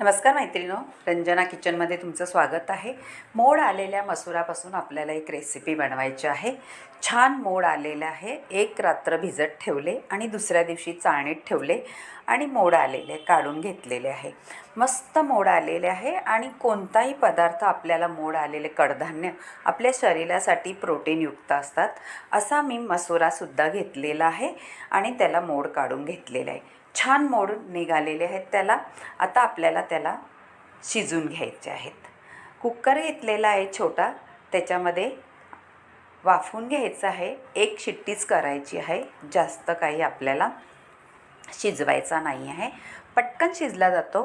नमस्कार मैत्रिणो, रंजना किचनमध्ये तुमचं स्वागत आहे। मोड आलेल्या मसुरापासून आपल्याला एक रेसिपी बनवायची आहे। छान मोड आलेले आहे, एक रात्र भिजत ठेवले आणि दुसऱ्या दिवशी चाळणीत ठेवले आणि मोड आलेले काढून घेतलेले आहे। मस्त मोड आलेले आहे आणि कोणताही पदार्थ आपल्याला मोड आलेले कडधान्य आपल्या शरीरासाठी प्रोटीनयुक्त असतात। असा मी मसुरासुद्धा घेतलेला आहे आणि त्याला मोड काढून घेतलेले आहे। छान मोड निघालेले आहेत त्याला। आता आपल्याला त्याला शिजून घ्यायचे आहेत। कुकर घेतलेला आहे छोटा, त्याच्यामध्ये वाफवून घ्यायचं आहे। एक शिट्टीच करायची आहे, जास्त काही आपल्याला शिजवायचा नाही आहे। पटकन शिजला जातो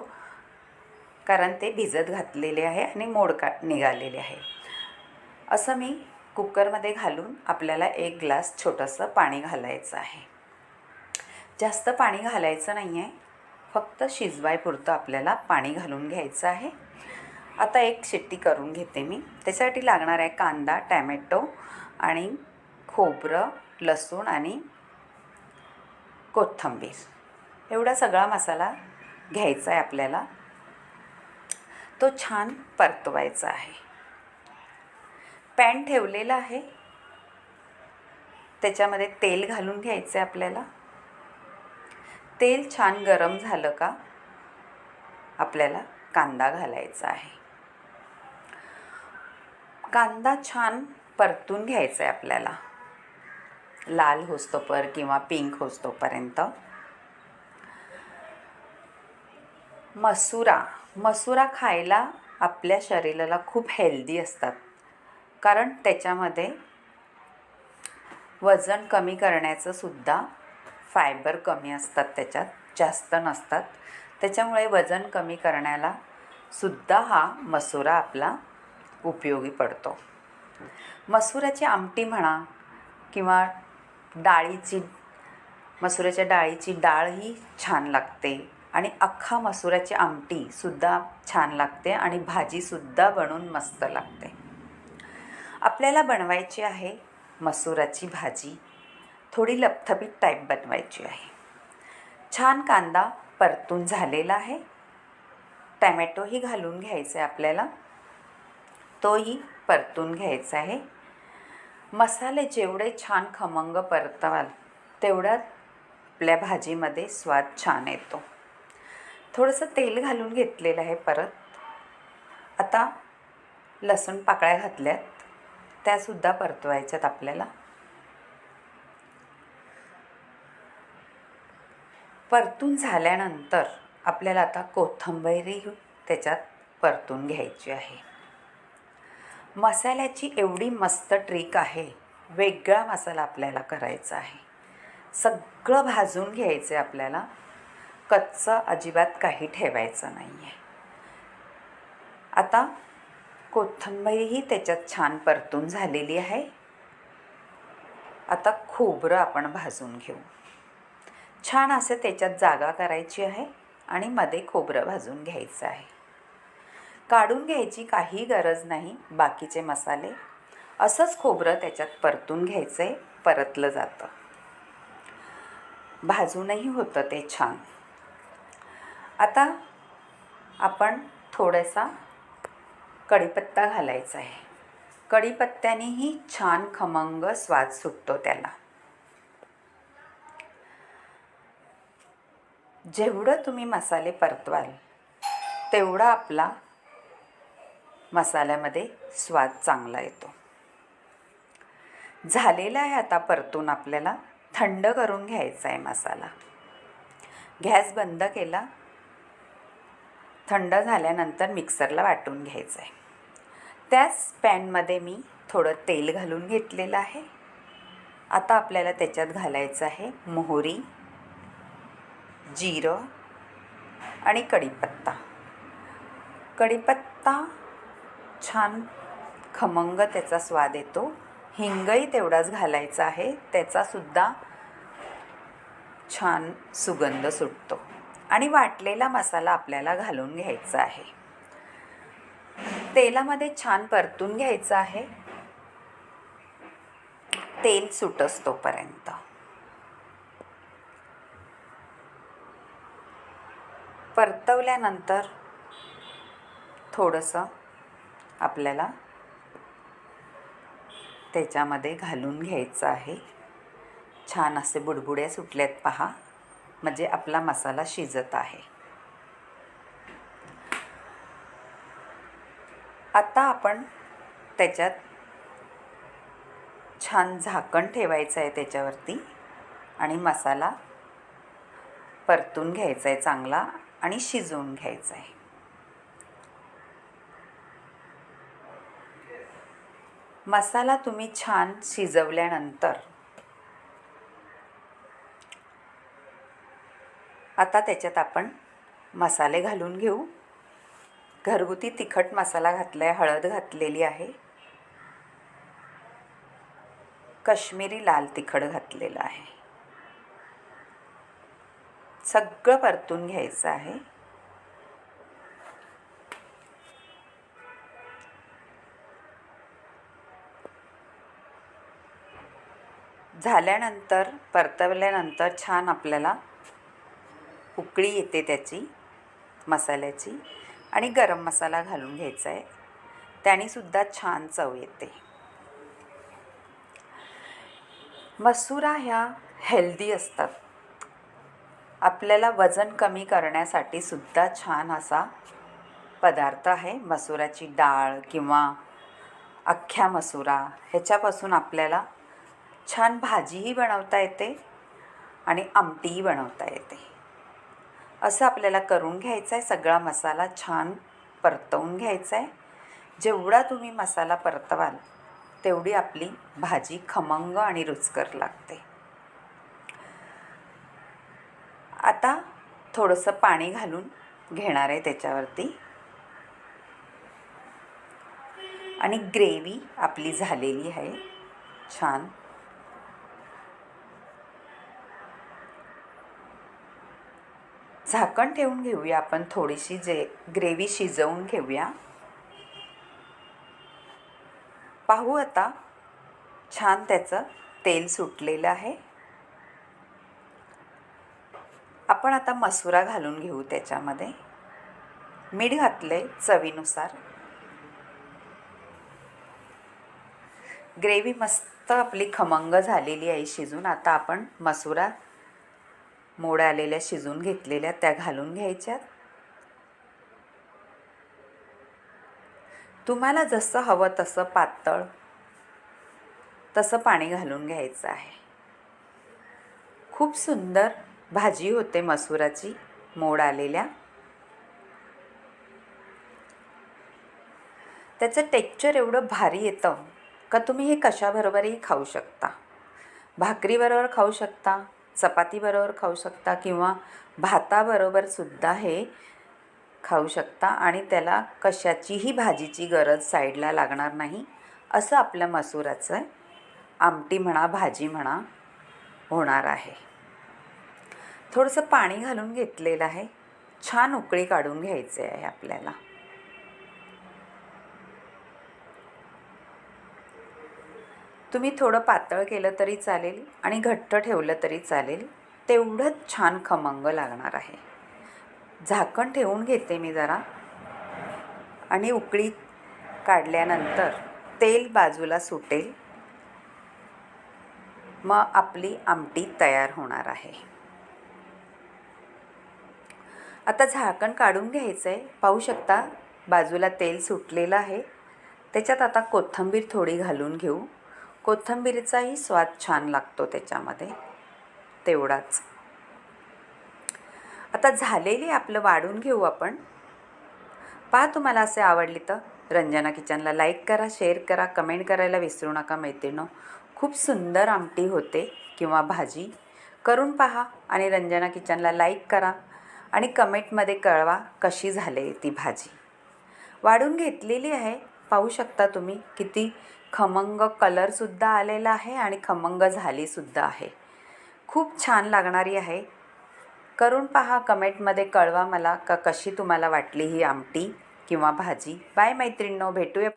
कारण ते भिजत घातलेले आहे आणि मोड निघालेले आहे। असं मी कुकरमध्ये घालून आपल्याला एक ग्लास छोटंसं पाणी घालायचं आहे। जास्त पाणी घालायचं नाही आहे, फक्त शिजवायपुरतं आपल्याला पाणी घालून घ्यायचं आहे। आता एक शिट्टी करून घेते मी। त्यासाठी लागणार आहे कांदा, टॅमॅटो आणि खोबरं, लसूण आणि कोथिंबीर। एवढा सगळा मसाला घ्यायचा आहे आपल्याला। तो छान परतवायचा आहे। पॅन ठेवलेला आहे, त्याच्यामध्ये तेल घालून घ्यायचं आहे आपल्याला। तेल छान गरम झालं का आपल्याला कांदा घालायचा आहे। कांदा छान परतून घ्यायचा आहे आपल्याला, लाल होस्तोपर किंवा पिंक होस्तोपर्यंत। मसुरा खायला आपल्या शरीराला खूप हेल्दी असतात, कारण त्याच्यामध्ये वजन कमी करण्याचं सुद्धा फायबर कमी असतात, त्याच्यात जास्त नसतात। त्याच्यामुळे वजन कमी करण्याला सुद्धा हा मसुरा आपला उपयोगी पडतो। मसुराची आमटी म्हणा किंवा मसुराच्या डाळीची डाळ ही छान लागते आणि अख्खा मसुराची आमटी सुद्धा छान लागते आणि भाजीसुद्धा बनवून मस्त लागते। आपल्याला बनवायची आहे मसुराची भाजी, थोडी लपथपीत टाईप बनवायची आहे। छान कांदा परतून झालेला आहे। टॅमॅटोही घालून घ्यायचं आहे आपल्याला, तोही परतून घ्यायचा आहे। मसाले जेवढे छान खमंग परतवाल तेवढा आपल्या भाजीमध्ये स्वाद छान येतो। थोडंसं तेल घालून घेतलेलं आहे परत। आता लसूण पाकळ्या घातल्यात, त्यासुद्धा परतवायच्यात आपल्याला। परतून झाल्यानंतर आपल्याला आता कोथिंबीरही त्याच्यात परतून घ्यायची आहे। मसाल्याची एवढी मस्त ट्रिक आहे, वेगळा मसाला आपल्याला करायचा आहे। सगळं भाजून घ्यायचं आहे आपल्याला, कच्चं अजिबात काही ठेवायचं नाही आहे। आता कोथिंबीरही त्याच्यात छान परतून झालेली आहे। आता खोबरं आपण भाजून घेऊ। छान असं त्याच्यात जागा करायची आहे आणि मध्ये खोबरं भाजून घ्यायचं आहे। काढून घ्यायची काही गरज नाही बाकीचे मसाले, असंच खोबरं त्याच्यात परतून घ्यायचं आहे। परतलं जातं, भाजूनही होतं ते छान। आता आपण थोडासा कढीपत्ता घालायचा आहे। कढीपत्त्यानेही छान खमंग स्वाद सुटतो त्याला। जेवढं तुम्ही मसाले परतवाल तेवढा आपला मसाल्यामध्ये स्वाद चांगला येतो। झालेला आहे आता परतून आपल्याला थंड करून घ्यायचा आहे मसाला। गॅस बंद केला, थंड झाल्यानंतर मिक्सरला वाटून घ्यायचं आहे। त्याच पॅनमध्ये मी थोडं तेल घालून घेतलेलं आहे। आता आपल्याला त्याच्यात घालायचं आहे मोहरी, जिरं आणि कढीपत्ता। कढीपत्ता छान खमंग त्याचा स्वाद येतो। हिंगही तेवढाच घालायचा आहे, त्याचासुद्धा छान सुगंध सुटतो। आणि वाटलेला मसाला आपल्याला घालून घ्यायचा आहे। तेलामध्ये छान परतून घ्यायचं आहे, तेल सुटस तोपर्यंत। परतवल्यानंतर थोडंसं आपल्याला त्याच्यामध्ये घालून घ्यायचं आहे. छान असे बुडबुड्या सुटल्यात पहा, म्हणजे आपला मसाला शिजत आहे. आता आपण त्याच्यात छान झाकण ठेवायचं आहे त्याच्यावरती आणि मसाला परतून घ्यायचा आहे चांगला आणि शिजवून घ्यायचा आहे. मसाला तुम्ही छान शिजवल्यानंतर आता त्याच्यात आपण मसाले घालून घेऊ. घरगुती तिखट मसाला घातला आहे, हळद घातलेली आहे, काश्मीरी लाल तिखट घातलेलं आहे. सगळं परतून घ्यायचं आहे. झाल्यानंतर परतवल्यानंतर छान आपल्याला उकळी येते त्याची मसाल्याची आणि गरम मसाला घालून घ्यायचा आहे. त्यानेसुद्धा छान चव येते. मसुरा ह्या हेल्दी असतात. आपल्याला वजन कमी करण्यासाठी सुद्धा छान असा पदार्थ आहे. मसुराची डाळ किंवा अख्ख्या मसुरा ह्याच्यापासून आपल्याला छान भाजीही बनवता येते आणि आमटीही बनवता येते. असं आपल्याला करून घ्यायचं आहे. सगळा मसाला छान परतवून घ्यायचा आहे. जेवढा तुम्ही मसाला परतवाल तेवढी आपली भाजी खमंग आणि रुचकर लागते. आता थोडंसं पाणी घालून घेणार आहे त्याच्यावरती आणि ग्रेव्ही आपली झालेली आहे छान. झाकण ठेवून घेऊया आपण, थोडीशी ग्रेव्ही शिजवून घेऊया. पाहू आता छान त्याचं तेल सुटलेलं आहे. आपण आता मसुरा घालून घेऊ त्याच्यामध्ये. मीठ घातले चवीनुसार. ग्रेव्ही मस्त आपली खमंग झालेली आहे शिजून. आता आपण मसुरा मोड आलेल्या शिजून घेतलेल्या त्या घालून घ्यायच्यात. तुम्हाला जसं हवं तसं पातळ तसं पाणी घालून घ्यायचं आहे. खूप सुंदर भाजी होते मसुराची मोड आलेल्या. त्याचं टेक्स्चर एवढं भारी येतं का तुम्ही हे कशाबरोबरही खाऊ शकता. भाकरीबरोबर खाऊ शकता, चपातीबरोबर खाऊ शकता किंवा भाताबरोबर सुद्धा हे खाऊ शकता आणि त्याला कशाचीही भाजीची गरज साईडला लागणार नाही. असं आपल्या मसुराचं आमटी म्हणा भाजी म्हणा होणार आहे. थोडंसं पाणी घालून घेतलेलं आहे. छान उकळी काढून घ्यायचे आहे आपल्याला. तुम्ही थोडं पातळ केलं तरी चालेल आणि घट्ट ठेवलं तरी चालेल, तेवढंच छान खमंग लागणार आहे. झाकण ठेवून घेते मी जरा आणि उकळी काढल्यानंतर तेल बाजूला सुटेल, मग आपली आमटी तयार होणार आहे. आता झाकण काढून घ्यायचं आहे. पाहू शकता बाजूला तेल सुटलेलं आहे. त्याच्यात आता कोथिंबीर थोडी घालून घेऊ. कोथिंबीरचाही स्वाद छान लागतो त्याच्यामध्ये, तेवढाच. आता झालेली आपलं वाढून घेऊ आपण. पहा, तुम्हाला असे आवडली तर रंजना किचनला लाईक करा, शेअर करा, कमेंट करायला विसरू नका मैत्रिणींनो. खूप सुंदर आमटी होते किंवा भाजी. करून पहा आणि रंजना किचनला लाईक करा आणि कमेंटमध्ये कळवा कशी झाली ती भाजी. वाढून घेतलेली आहे. पाहू शकता तुम्ही किती खमंग कलरसुद्धा आलेला आहे आणि खमंग झालीसुद्धा आहे. खूप छान लागणारी आहे. करून पहा, कमेंटमध्ये कळवा मला का कशी तुम्हाला वाटली ही आमटी किंवा भाजी. बाय मैत्रिणींनो, भेटूया.